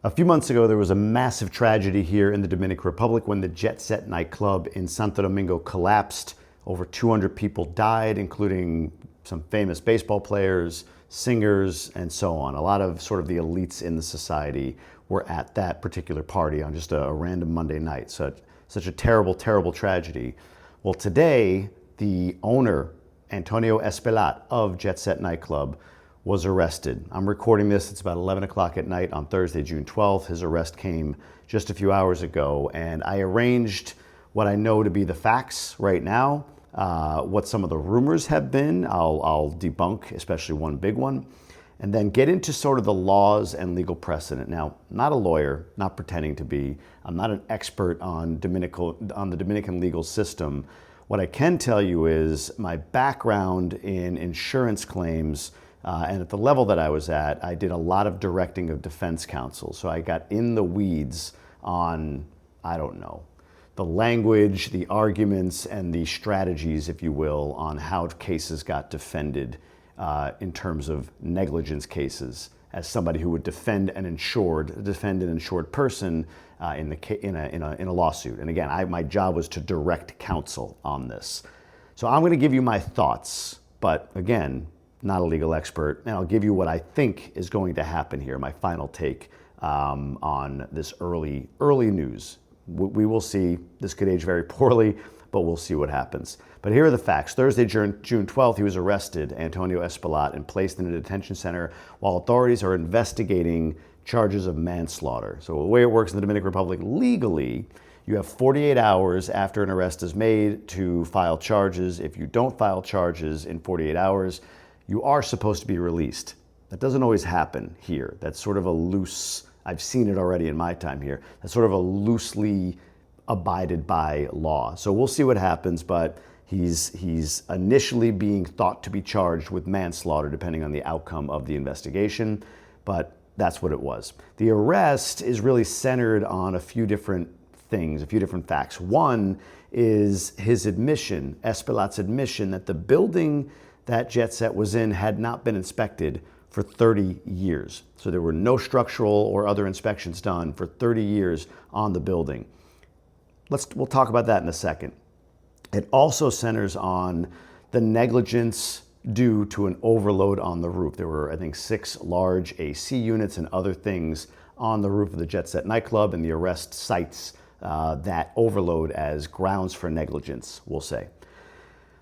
A few months ago, there was a massive tragedy here in the Dominican Republic when the Jet Set nightclub in Santo Domingo collapsed. Over 200 people died, including some famous baseball players, singers, and so on. A lot of sort of the elites in the society were at that particular party on just a random Monday night. Such a terrible, terrible tragedy. Well, today, the owner, Antonio Espaillat of Jet Set nightclub, was arrested. I'm recording this, it's about 11 o'clock at night on Thursday, June 12th. His arrest came just a few hours ago, and I arranged what I know to be the facts right now, what some of the rumors have been. I'll debunk, especially one big one, and then get into sort of the laws and legal precedent. Now, not a lawyer, not pretending to be. I'm not an expert on the Dominican legal system. What I can tell you is my background in insurance claims, and at the level that I was at, I did a lot of directing of defense counsel. So I got in the weeds on, I don't know, the language, the arguments, and the strategies, if you will, on how cases got defended in terms of negligence cases, as somebody who would defend an insured person in a lawsuit. And again, my job was to direct counsel on this. So I'm going to give you my thoughts, but again, not a legal expert, and I'll give you what I think is going to happen here, my final take on this early news. We will see. This could age very poorly, but we'll see what happens. But here are the facts. Thursday, June 12th, he was arrested, Antonio Espaillat, and placed in a detention center while authorities are investigating charges of manslaughter. So the way it works in the Dominican Republic legally, you have 48 hours after an arrest is made to file charges. If you don't file charges in 48 hours, you are supposed to be released. That doesn't always happen here. That's sort of a loose, I've seen it already in my time here, that's sort of a loosely abided by law. So we'll see what happens, but he's initially being thought to be charged with manslaughter depending on the outcome of the investigation, but that's what it was. The arrest is really centered on a few different things, a few different facts. One is his admission, Espaillat's admission, that the building that Jet Set was in had not been inspected for 30 years. So there were no structural or other inspections done for 30 years on the building. We'll talk about that in a second. It also centers on the negligence due to an overload on the roof. There were, I think, 6 large AC units and other things on the roof of the Jet Set nightclub, and the arrest cites that overload as grounds for negligence, we'll say.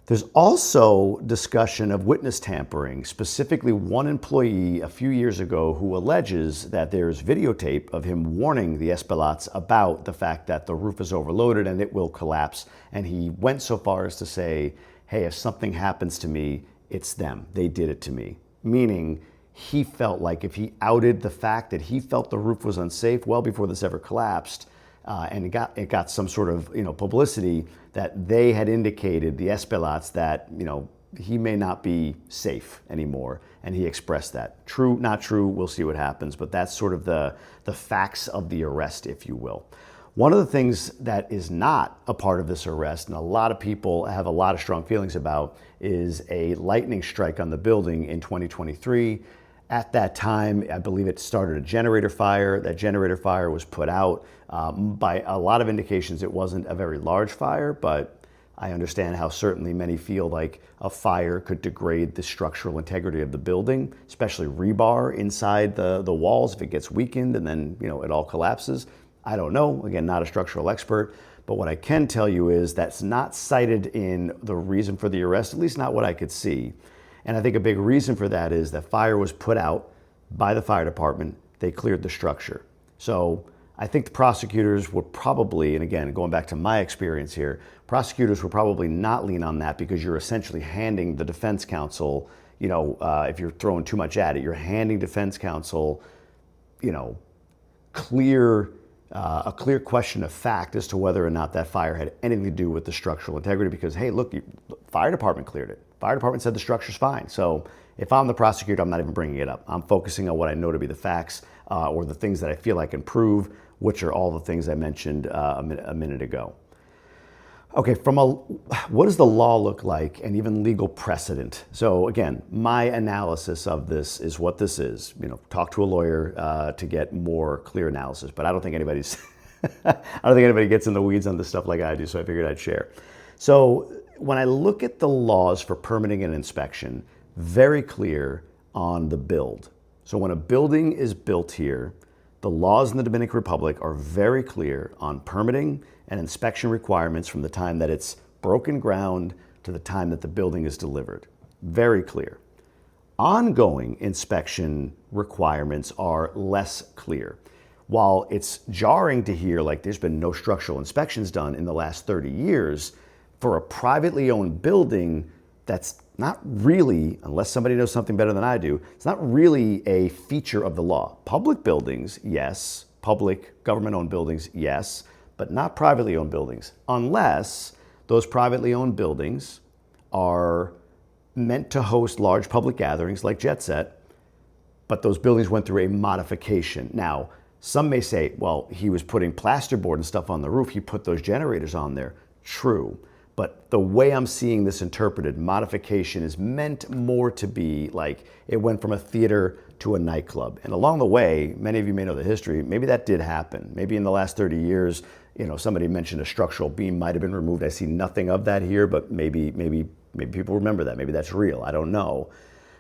There's also discussion of witness tampering, specifically one employee a few years ago who alleges that there's videotape of him warning the Espaillats about the fact that the roof is overloaded and it will collapse. And he went so far as to say, hey, if something happens to me, it's them. They did it to me. Meaning he felt like if he outed the fact that he felt the roof was unsafe well before this ever collapsed, and it got some sort of publicity, that they had indicated, the Espaillats, that he may not be safe anymore, and he expressed that. True, not true, we'll see what happens, but that's sort of the facts of the arrest, if you will. One of the things that is not a part of this arrest, and a lot of people have a lot of strong feelings about, is a lightning strike on the building in 2023. At that time, I believe it started a generator fire. That generator fire was put out. By a lot of indications, it wasn't a very large fire, but I understand how certainly many feel like a fire could degrade the structural integrity of the building, especially rebar inside the walls if it gets weakened and then it all collapses. I don't know, again, not a structural expert, but what I can tell you is that's not cited in the reason for the arrest, at least not what I could see. And I think a big reason for that is that fire was put out by the fire department. They cleared the structure. So I think the prosecutors would probably, and again, going back to my experience here, prosecutors would probably not lean on that because you're essentially handing the defense counsel, if you're throwing too much at it, you're handing defense counsel, a clear question of fact as to whether or not that fire had anything to do with the structural integrity because, hey, look, the fire department cleared it. Fire department said the structure's fine. So if I'm the prosecutor, I'm not even bringing it up. I'm focusing on what I know to be the facts or the things that I feel I can prove, which are all the things I mentioned a minute ago. Okay, what does the law look like and even legal precedent? So again, my analysis of this is what this is. Talk to a lawyer to get more clear analysis, but I don't think anybody's, I don't think anybody gets in the weeds on this stuff like I do, so I figured I'd share. So when I look at the laws for permitting and inspection, very clear on the build. So when a building is built here, the laws in the Dominican Republic are very clear on permitting and inspection requirements from the time that it's broken ground to the time that the building is delivered. Very clear. Ongoing inspection requirements are less clear. While it's jarring to hear like there's been no structural inspections done in the last 30 years, for a privately owned building, that's not really, unless somebody knows something better than I do, it's not really a feature of the law. Public buildings, yes. Public government-owned buildings, yes. But not privately owned buildings, unless those privately owned buildings are meant to host large public gatherings like Jet Set, but those buildings went through a modification. Now, some may say, well, he was putting plasterboard and stuff on the roof, he put those generators on there. True. But the way I'm seeing this interpreted, modification is meant more to be like it went from a theater to a nightclub. And along the way, many of you may know the history, maybe that did happen. Maybe in the last 30 years, somebody mentioned a structural beam might have been removed. I see nothing of that here, but maybe people remember that. Maybe that's real. I don't know.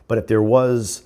But if there was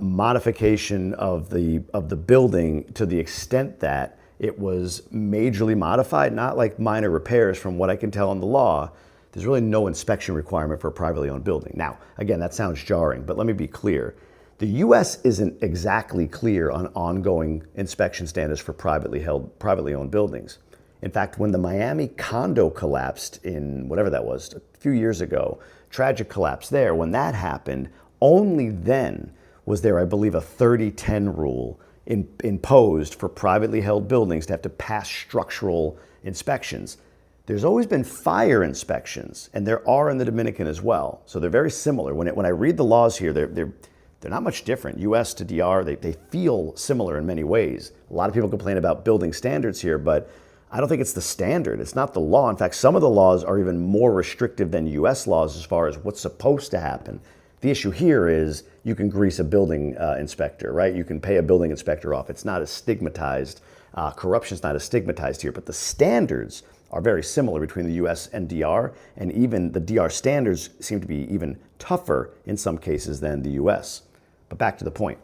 modification of the building to the extent that it was majorly modified, not like minor repairs from what I can tell in the law, there's really no inspection requirement for a privately owned building. Now, again, that sounds jarring, but let me be clear. The US isn't exactly clear on ongoing inspection standards for privately owned buildings. In fact, when the Miami condo collapsed in whatever that was, a few years ago, tragic collapse there, when that happened, only then was there, I believe, a 30-10 rule imposed for privately held buildings to have to pass structural inspections. There's always been fire inspections, and there are in the Dominican as well. So they're very similar. When I read the laws here, they're not much different. US to DR, they feel similar in many ways. A lot of people complain about building standards here, but I don't think it's the standard. It's not the law. In fact, some of the laws are even more restrictive than US laws as far as what's supposed to happen. The issue here is you can grease a building inspector, right? You can pay a building inspector off. It's not as stigmatized. Corruption's not as stigmatized here, but the standards are very similar between the US and DR, and even the DR standards seem to be even tougher in some cases than the US. But back to the point.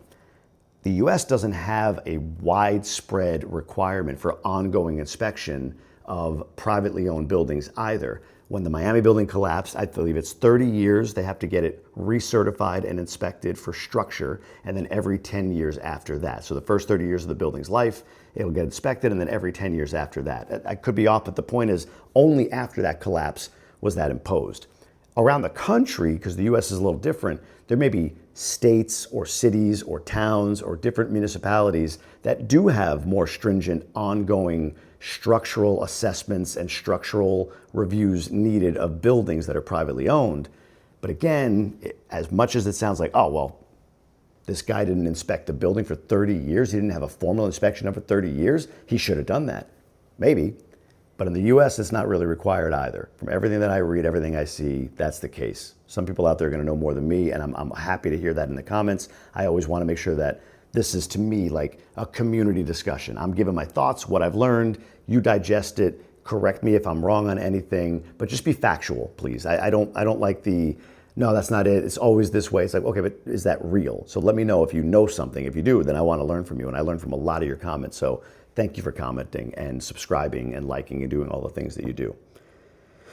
The US doesn't have a widespread requirement for ongoing inspection of privately owned buildings either. When the Miami building collapsed, I believe it's 30 years, they have to get it recertified and inspected for structure, and then every 10 years after that. So the first 30 years of the building's life, it'll get inspected, and then every 10 years after that. I could be off, but the point is only after that collapse was that imposed. Around the country, because the US is a little different, there may be states or cities or towns or different municipalities that do have more stringent ongoing structural assessments and structural reviews needed of buildings that are privately owned. But again, as much as it sounds like, oh, well, this guy didn't inspect the building for 30 years, he didn't have a formal inspection of it for 30 years, he should have done that. Maybe. But in the US, it's not really required either. From everything that I read, everything I see, that's the case. Some people out there are going to know more than me, and I'm happy to hear that in the comments. I always want to make sure that this is, to me, like a community discussion. I'm giving my thoughts, what I've learned, you digest it, correct me if I'm wrong on anything, but just be factual, please. I don't like the, no, that's not it, it's always this way. It's like, okay, but is that real? So let me know if you know something. If you do, then I want to learn from you, and I learned from a lot of your comments. So thank you for commenting and subscribing and liking and doing all the things that you do.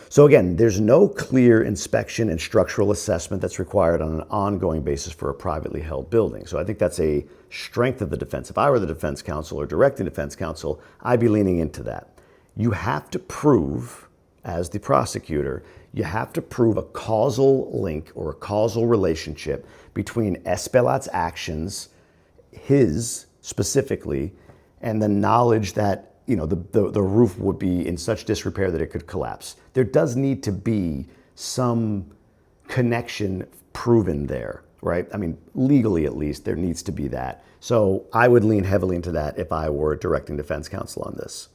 So again, there's no clear inspection and structural assessment that's required on an ongoing basis for a privately held building. So I think that's a strength of the defense. If I were the defense counsel or directing defense counsel, I'd be leaning into that. You have to prove, as the prosecutor, you have to prove a causal link or a causal relationship between Espaillat's actions, his specifically, and the knowledge that the roof would be in such disrepair that it could collapse. There does need to be some connection proven there, right? I mean, legally at least, there needs to be that. So I would lean heavily into that if I were directing defense counsel on this.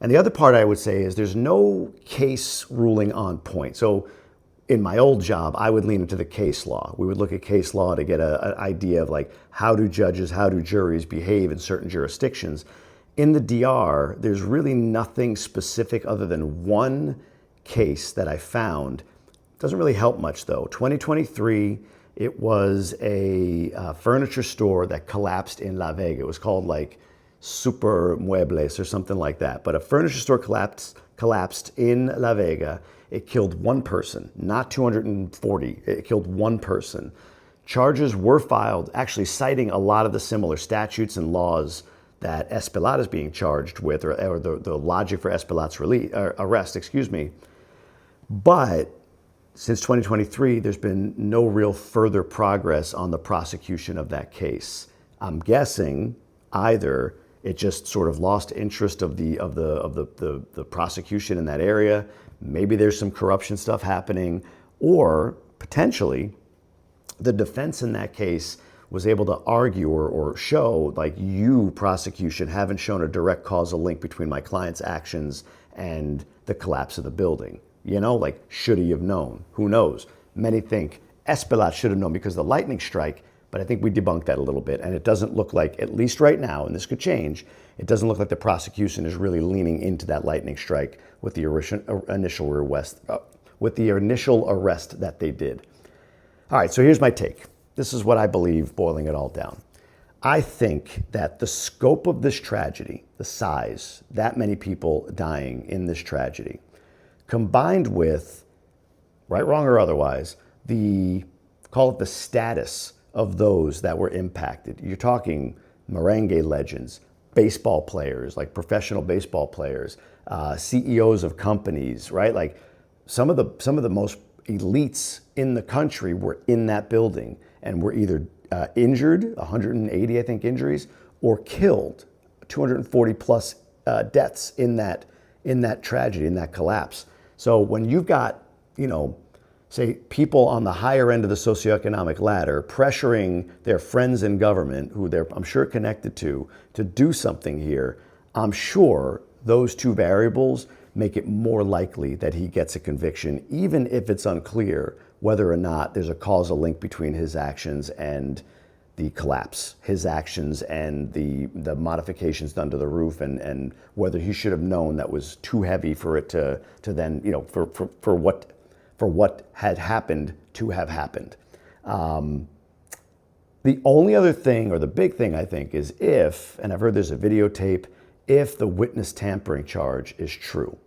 And the other part I would say is there's no case ruling on point. So in my old job, I would lean into the case law. We would look at case law to get an idea of like, how do judges, how do juries behave in certain jurisdictions. In the DR, there's really nothing specific other than one case that I found. Doesn't really help much though. 2023, it was a furniture store that collapsed in La Vega. It was called like Super Muebles or something like that. But a furniture store collapsed in La Vega. It killed one person, not 240. It killed one person. Charges were filed, actually citing a lot of the similar statutes and laws that Espaillat is being charged with, or the logic for Espaillat's arrest, excuse me. But since 2023, there's been no real further progress on the prosecution of that case. I'm guessing either it just sort of lost interest of the prosecution in that area. Maybe there's some corruption stuff happening, or potentially the defense in that case was able to argue or show, like, you, prosecution, haven't shown a direct causal link between my client's actions and the collapse of the building. You know, like, should he have known? Who knows? Many think Espaillat should have known because of the lightning strike, but I think we debunked that a little bit, and it doesn't look like, at least right now, and this could change, it doesn't look like the prosecution is really leaning into that lightning strike with the initial arrest that they did. All right, so here's my take. This is what I believe, boiling it all down. I think that the scope of this tragedy, the size, that many people dying in this tragedy, combined with, right, wrong, or otherwise, call it the status of those that were impacted. You're talking merengue legends, baseball players, like professional baseball players, CEOs of companies, right? Like some of the most elites in the country were in that building and were either injured, 180, I think, injuries, or killed, 240 plus deaths in that tragedy, in that collapse. So when you've got, say, people on the higher end of the socioeconomic ladder pressuring their friends in government, who they're, I'm sure, connected to do something here, I'm sure those two variables make it more likely that he gets a conviction, even if it's unclear whether or not there's a causal link between his actions and the collapse, his actions and the modifications done to the roof, and whether he should have known that was too heavy for it to then, for what had happened to have happened. The only other thing, or the big thing, I think, is if, and I've heard there's a videotape, if the witness tampering charge is true,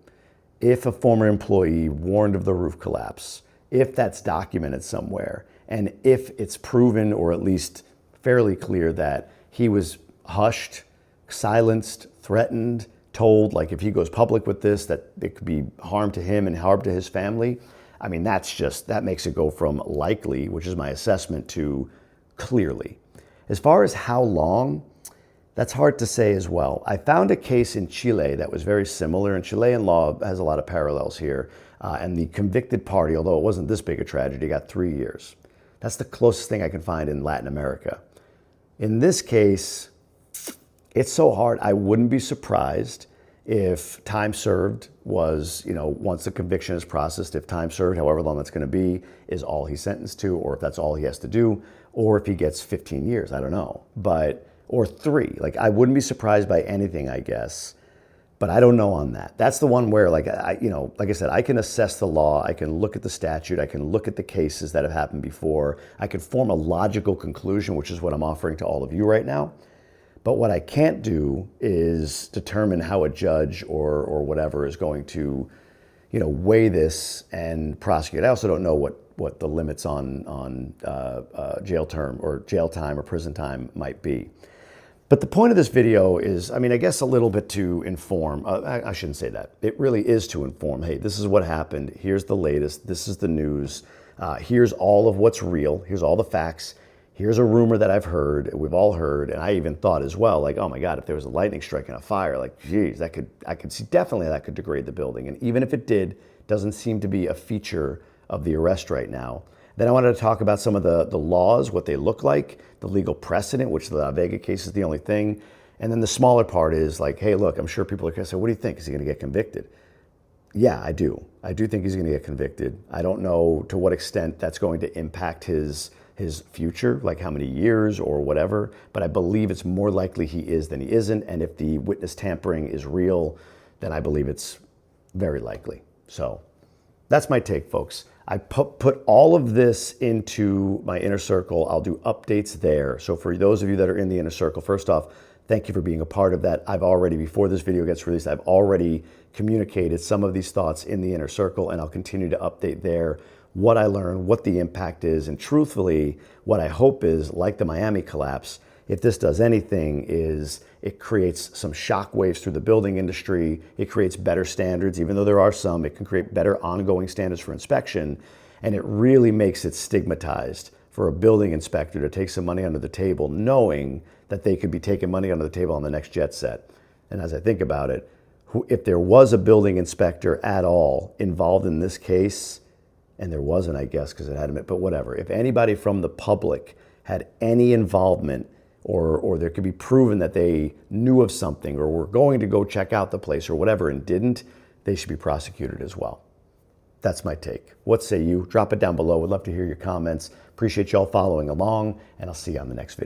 if a former employee warned of the roof collapse, if that's documented somewhere, and if it's proven, or at least fairly clear, that he was hushed, silenced, threatened, told, like, if he goes public with this, that it could be harm to him and harm to his family, I mean, that makes it go from likely, which is my assessment, to clearly. As far as how long, that's hard to say as well. I found a case in Chile that was very similar, and Chilean law has a lot of parallels here. And the convicted party, although it wasn't this big a tragedy, got 3 years. That's the closest thing I can find in Latin America. In this case, it's so hard. I wouldn't be surprised if time served was, once the conviction is processed, if time served, however long that's going to be, is all he's sentenced to, or if that's all he has to do, or if he gets 15 years, I don't know. Or 3. Like, I wouldn't be surprised by anything, I guess. But I don't know on that. That's the one where, like I said, I can assess the law, I can look at the statute, I can look at the cases that have happened before, I can form a logical conclusion, which is what I'm offering to all of you right now. But what I can't do is determine how a judge or whatever is going to, weigh this and prosecute. I also don't know what the limits on jail term or jail time or prison time might be. But the point of this video is, I guess a little bit to inform. I shouldn't say that. It really is to inform. Hey, this is what happened. Here's the latest. This is the news. Here's all of what's real. Here's all the facts. Here's a rumor that I've heard, we've all heard, and I even thought as well, like, oh my God, if there was a lightning strike and a fire, like, geez, I could see definitely that could degrade the building. And even if it did, doesn't seem to be a feature of the arrest right now. Then I wanted to talk about some of the laws, what they look like, the legal precedent, which the La Vega case is the only thing. And then the smaller part is like, hey, look, I'm sure people are going to say, what do you think? Is he going to get convicted? Yeah, I do. I do think he's going to get convicted. I don't know to what extent that's going to impact his future, like how many years or whatever, but I believe it's more likely he is than he isn't. And if the witness tampering is real, then I believe it's very likely. So that's my take, folks. I put all of this into my inner circle. I'll do updates there. So for those of you that are in the inner circle, first off, thank you for being a part of that. I've already, before this video gets released, I've already communicated some of these thoughts in the inner circle, and I'll continue to update there what I learned, what the impact is, and truthfully, what I hope is, like the Miami collapse, if this does anything, is it creates some shock waves through the building industry. It creates better standards, even though there are some. It can create better ongoing standards for inspection, and it really makes it stigmatized for a building inspector to take some money under the table, knowing that they could be taking money under the table on the next jet set. And as I think about it, if there was a building inspector at all involved in this case, and there wasn't, I guess, because it hadn't, but whatever. If anybody from the public had any involvement, or there could be proven that they knew of something, or were going to go check out the place or whatever and didn't, they should be prosecuted as well. That's my take. What say you? Drop it down below. Would love to hear your comments. Appreciate y'all following along, and I'll see you on the next video.